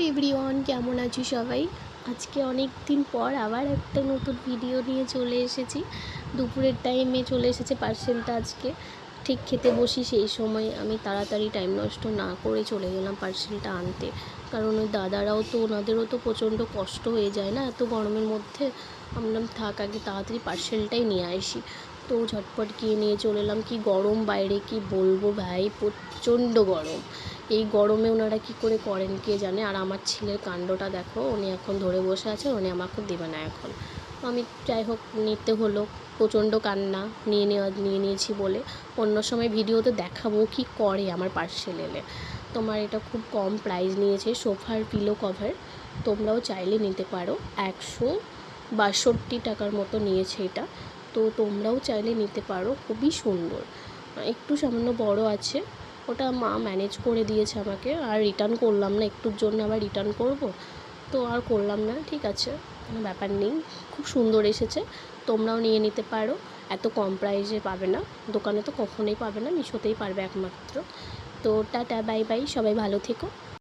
Everyone, কেমন আছো সবাই? আজকে অনেক দিন পর আবার একটা নতুন ভিডিও নিয়ে চলে এসেছি। দুপুরের টাইমে চলে এসেছে পার্সেলটা। আজকে ঠিক খেতে বসি সেই সময় আমি তাড়াতাড়ি টাইম নষ্ট না করে চলে গেলাম পার্সেলটা আনতে। কারণ ওই দাদারাও তো, ওনাদেরও তো প্রচণ্ড কষ্ট হয়ে যায় না এত গরমের মধ্যে। আমরা থাক আগে তাড়াতাড়ি পার্সেলটাই নিয়ে আসি। তো ঝটপট গিয়ে নিয়ে চলে এলাম। কি গরম বাইরে, কি বলবো ভাই, প্রচণ্ড গরম। এই গরমে ওনারা কী করে করেন কে জানে। আর আমার ছেলের কাণ্ডটা দেখো, উনি এখন ধরে বসে আছে, উনি আমাকে দেবে না এখন। আমি যাই হোক নিতে হলো, প্রচণ্ড কান্না। নিয়ে নিয়েছি বলে অন্য সময় ভিডিওতে দেখাবো কি করে আমার পার্সেল এলে। তোমার এটা খুব কম প্রাইস নিয়েছে, সোফার পিলো কভার। তোমরাও চাইলে নিতে পারো। 162 টাকার মতো নিয়েছে এটা। তো তোমরাও চাইলে নিতে পারো, খুবই সুন্দর। একটু সামান্য বড় আছে, ওটা মা ম্যানেজ করে দিয়েছে আমাকে। আর রিটার্ন করলাম না, একটুর জন্য আবার রিটার্ন করব, তো আর করলাম না। ঠিক আছে, কোনো ব্যাপার নেই। খুব সুন্দর এসেছে, তোমরাও নিয়ে নিতে পারো। এত কম প্রাইসে পাবে না, দোকানে তো কখনোই পাবে না, মিশোতেই পারবে একমাত্র। তো টাটা, বাই বাই, সবাই ভালো থেকো।